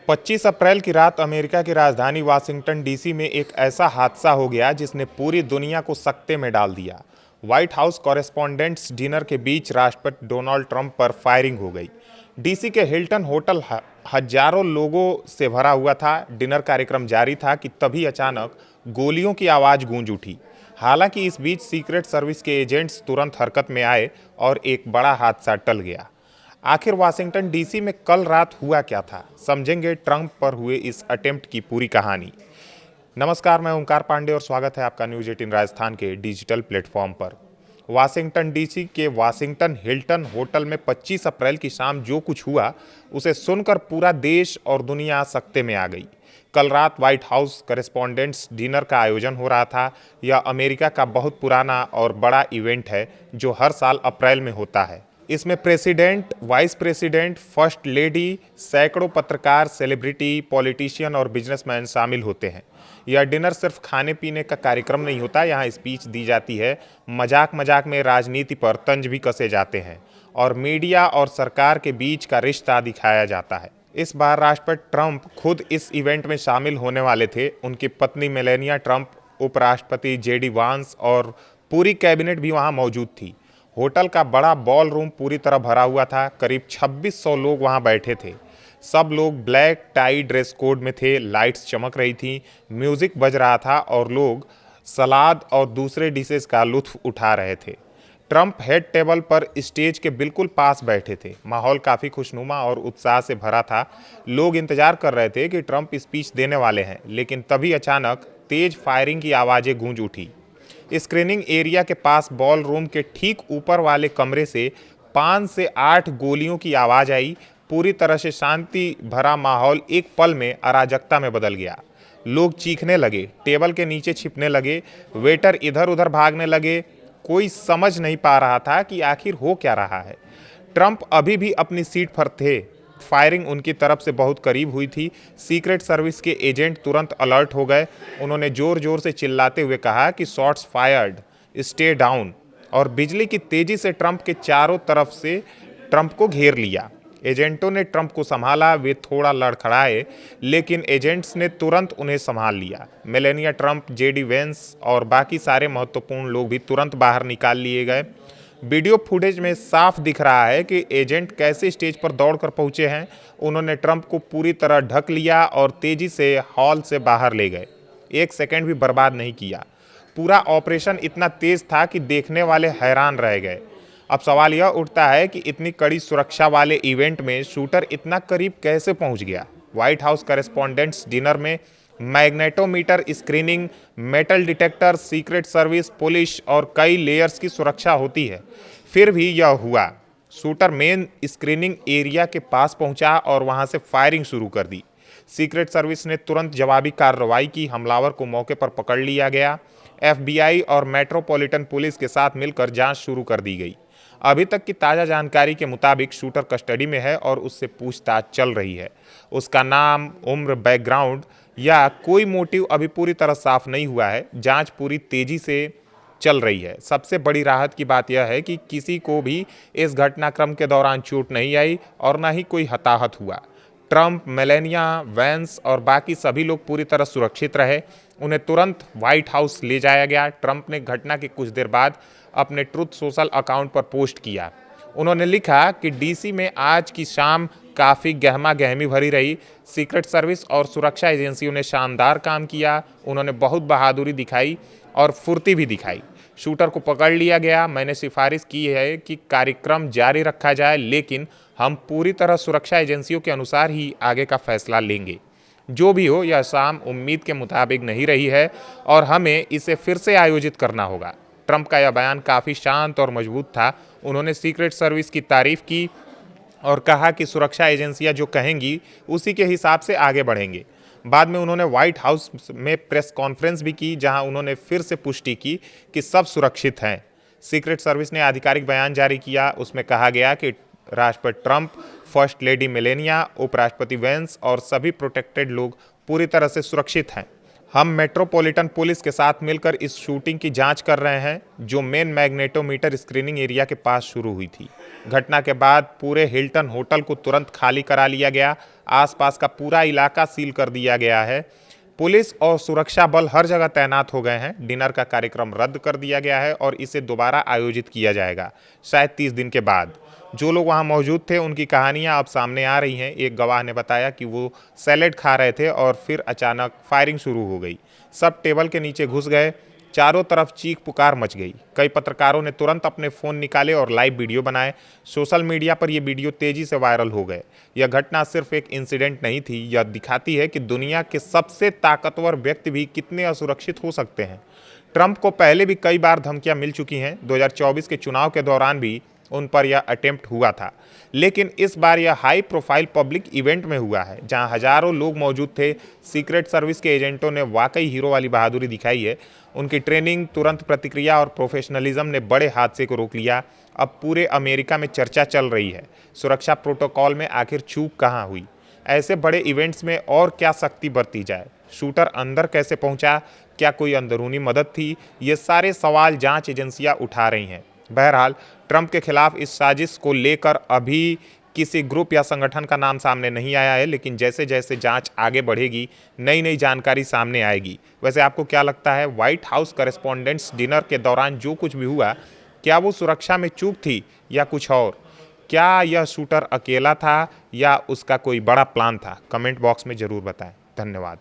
25 अप्रैल की रात अमेरिका की राजधानी वाशिंगटन डीसी में एक ऐसा हादसा हो गया जिसने पूरी दुनिया को सकते में डाल दिया। व्हाइट हाउस कॉरेस्पॉन्डेंट्स डिनर के बीच राष्ट्रपति डोनाल्ड ट्रंप पर फायरिंग हो गई। डीसी के हिल्टन होटल हजारों लोगों से भरा हुआ था। डिनर कार्यक्रम जारी था कि तभी अचानक गोलियों की आवाज़ गूंज उठी। हालांकि इस बीच सीक्रेट सर्विस के एजेंट्स तुरंत हरकत में आए और एक बड़ा हादसा टल गया। आखिर वाशिंगटन डीसी में कल रात हुआ क्या था, समझेंगे ट्रंप पर हुए इस अटेम्प्ट की पूरी कहानी। नमस्कार, मैं ओंकार पांडे और स्वागत है आपका न्यूज़ 18 राजस्थान के डिजिटल प्लेटफॉर्म पर। वाशिंगटन डीसी के वाशिंगटन हिल्टन होटल में 25 अप्रैल की शाम जो कुछ हुआ उसे सुनकर पूरा देश और दुनिया सकते में आ गई। कल रात व्हाइट हाउस करेस्पॉन्डेंट्स डिनर का आयोजन हो रहा था। यह अमेरिका का बहुत पुराना और बड़ा इवेंट है जो हर साल अप्रैल में होता है। इसमें president, vice president, first lady, सैकड़ों पत्रकार, सेलिब्रिटी, पॉलिटिशियन और बिजनेसमैन शामिल होते हैं। यह डिनर सिर्फ खाने पीने का कार्यक्रम नहीं होता, यहाँ स्पीच दी जाती है, मजाक मजाक में राजनीति पर तंज भी कसे जाते हैं और मीडिया और सरकार के बीच का रिश्ता दिखाया जाता है। इस बार राष्ट्रपति ट्रंप खुद इस इवेंट में शामिल होने वाले थे। उनकी पत्नी मेलेनिया ट्रंप, उपराष्ट्रपति जेडी वांस और पूरी कैबिनेट भी वहाँ मौजूद थी। होटल का बड़ा बॉल रूम पूरी तरह भरा हुआ था। करीब 2600 लोग वहां बैठे थे। सब लोग ब्लैक टाई ड्रेस कोड में थे। लाइट्स चमक रही थी, म्यूजिक बज रहा था और लोग सलाद और दूसरे डिशेस का लुत्फ उठा रहे थे। ट्रंप हेड टेबल पर स्टेज के बिल्कुल पास बैठे थे। माहौल काफ़ी खुशनुमा और उत्साह से भरा था। लोग इंतजार कर रहे थे कि ट्रंप स्पीच देने वाले हैं, लेकिन तभी अचानक तेज फायरिंग की आवाज़ें गूंज उठी। स्क्रीनिंग एरिया के पास बॉल रूम के ठीक ऊपर वाले कमरे से 5 से 8 गोलियों की आवाज़ आई। पूरी तरह से शांति भरा माहौल एक पल में अराजकता में बदल गया। लोग चीखने लगे, टेबल के नीचे छिपने लगे, वेटर इधर उधर भागने लगे। कोई समझ नहीं पा रहा था कि आखिर हो क्या रहा है। ट्रंप अभी भी अपनी सीट पर थे। फायरिंग उनकी तरफ से बहुत करीब हुई थी। सीक्रेट सर्विस के एजेंट तुरंत अलर्ट हो गए। उन्होंने जोर जोर से चिल्लाते हुए कहा कि शॉट्स फायर्ड, स्टे डाउन, और बिजली की तेजी से ट्रंप के चारों तरफ से ट्रंप को घेर लिया। एजेंटों ने ट्रंप को संभाला। वे थोड़ा लड़खड़ाए, लेकिन एजेंट्स ने तुरंत उन्हें संभाल लिया। मेलेनिया ट्रंप, जेडी वेंस और बाकी सारे महत्वपूर्ण लोग भी तुरंत बाहर निकाल लिए गए। वीडियो फुटेज में साफ दिख रहा है कि एजेंट कैसे स्टेज पर दौड़कर पहुंचे हैं। उन्होंने ट्रंप को पूरी तरह ढक लिया और तेजी से हॉल से बाहर ले गए। एक सेकंड भी बर्बाद नहीं किया। पूरा ऑपरेशन इतना तेज था कि देखने वाले हैरान रह गए। अब सवाल यह उठता है कि इतनी कड़ी सुरक्षा वाले इवेंट में शूटर इतना करीब कैसे पहुंच गया। व्हाइट हाउस करेस्पॉन्डेंट्स डिनर में magnetometer screening, metal detector, secret service, police और कई लेयर्स की सुरक्षा होती है। फिर भी यह हुआ। शूटर मेन स्क्रीनिंग एरिया के पास पहुंचा और वहां से फायरिंग शुरू कर दी। सीक्रेट सर्विस ने तुरंत जवाबी कार्रवाई की। हमलावर को मौके पर पकड़ लिया गया। FBI और मेट्रोपॉलिटन पुलिस के साथ मिलकर जांच शुरू कर दी गई। अभी तक की ताज़ा जानकारी के मुताबिक शूटर कस्टडी में है और उससे पूछताछ चल रही है। उसका नाम, उम्र, बैकग्राउंड या कोई मोटिव अभी पूरी तरह साफ नहीं हुआ है। जांच पूरी तेजी से चल रही है। सबसे बड़ी राहत की बात यह है कि किसी को भी इस घटनाक्रम के दौरान चोट नहीं आई और न ही कोई हताहत हुआ। ट्रंप, मेलेनिया, वेंस और बाकी सभी लोग पूरी तरह सुरक्षित रहे। उन्हें तुरंत व्हाइट हाउस ले जाया गया। ट्रंप ने घटना के कुछ देर बाद अपने ट्रुथ सोशल अकाउंट पर पोस्ट किया। उन्होंने लिखा कि डीसी में आज की शाम काफ़ी गहमा गहमी भरी रही। सीक्रेट सर्विस और सुरक्षा एजेंसियों ने शानदार काम किया। उन्होंने बहुत बहादुरी दिखाई और फुर्ती भी दिखाई। शूटर को पकड़ लिया गया। मैंने सिफारिश की है कि कार्यक्रम जारी रखा जाए, लेकिन हम पूरी तरह सुरक्षा एजेंसियों के अनुसार ही आगे का फैसला लेंगे। जो भी हो, यह शाम उम्मीद के मुताबिक नहीं रही है और हमें इसे फिर से आयोजित करना होगा। ट्रंप का यह बयान काफ़ी शांत और मजबूत था। उन्होंने सीक्रेट सर्विस की तारीफ की और कहा कि सुरक्षा एजेंसियां जो कहेंगी उसी के हिसाब से आगे बढ़ेंगे। बाद में उन्होंने व्हाइट हाउस में प्रेस कॉन्फ्रेंस भी की, जहां उन्होंने फिर से पुष्टि की कि सब सुरक्षित हैं। सीक्रेट सर्विस ने आधिकारिक बयान जारी किया। उसमें कहा गया कि राष्ट्रपति ट्रंप, फर्स्ट लेडी मेलेनिया, उपराष्ट्रपति वेंस और सभी प्रोटेक्टेड लोग पूरी तरह से सुरक्षित हैं। हम मेट्रोपॉलिटन पुलिस के साथ मिलकर इस शूटिंग की जांच कर रहे हैं, जो मेन मैग्नेटोमीटर स्क्रीनिंग एरिया के पास शुरू हुई थी। घटना के बाद पूरे हिल्टन होटल को तुरंत खाली करा लिया गया। आसपास का पूरा इलाका सील कर दिया गया है। पुलिस और सुरक्षा बल हर जगह तैनात हो गए हैं। डिनर का कार्यक्रम रद्द कर दिया गया है और इसे दोबारा आयोजित किया जाएगा, शायद 30 दिन के बाद। जो लोग वहां मौजूद थे उनकी कहानियां अब सामने आ रही हैं। एक गवाह ने बताया कि वो सैलेड खा रहे थे और फिर अचानक फायरिंग शुरू हो गई। सब टेबल के नीचे घुस गए। चारों तरफ चीख पुकार मच गई। कई पत्रकारों ने तुरंत अपने फ़ोन निकाले और लाइव वीडियो बनाए। सोशल मीडिया पर ये वीडियो तेज़ी से वायरल हो गए। यह घटना सिर्फ एक इंसिडेंट नहीं थी, यह दिखाती है कि दुनिया के सबसे ताकतवर व्यक्ति भी कितने असुरक्षित हो सकते हैं। ट्रंप को पहले भी कई बार धमकियां मिल चुकी हैं। 2024 के चुनाव के दौरान भी उन पर यह अटेम्प्ट हुआ था, लेकिन इस बार यह हाई प्रोफाइल पब्लिक इवेंट में हुआ है, जहां हजारों लोग मौजूद थे। सीक्रेट सर्विस के एजेंटों ने वाकई हीरो वाली बहादुरी दिखाई है। उनकी ट्रेनिंग, तुरंत प्रतिक्रिया और प्रोफेशनलिज्म ने बड़े हादसे को रोक लिया। अब पूरे अमेरिका में चर्चा चल रही है, सुरक्षा प्रोटोकॉल में आखिर चूक कहाँ हुई। ऐसे बड़े इवेंट्स में और क्या सख्ती बरती जाए? शूटर अंदर कैसे पहुंचा? क्या कोई अंदरूनी मदद थी? ये सारे सवाल जांच एजेंसियां उठा रही हैं। बहरहाल, ट्रंप के खिलाफ इस साजिश को लेकर अभी किसी ग्रुप या संगठन का नाम सामने नहीं आया है, लेकिन जैसे जैसे जांच आगे बढ़ेगी, नई नई जानकारी सामने आएगी। वैसे आपको क्या लगता है, व्हाइट हाउस करेस्पॉन्डेंट्स डिनर के दौरान जो कुछ भी हुआ, क्या वो सुरक्षा में चूक थी या कुछ और? क्या यह शूटर अकेला था या उसका कोई बड़ा प्लान था? कमेंट बॉक्स में ज़रूर बताएं। धन्यवाद।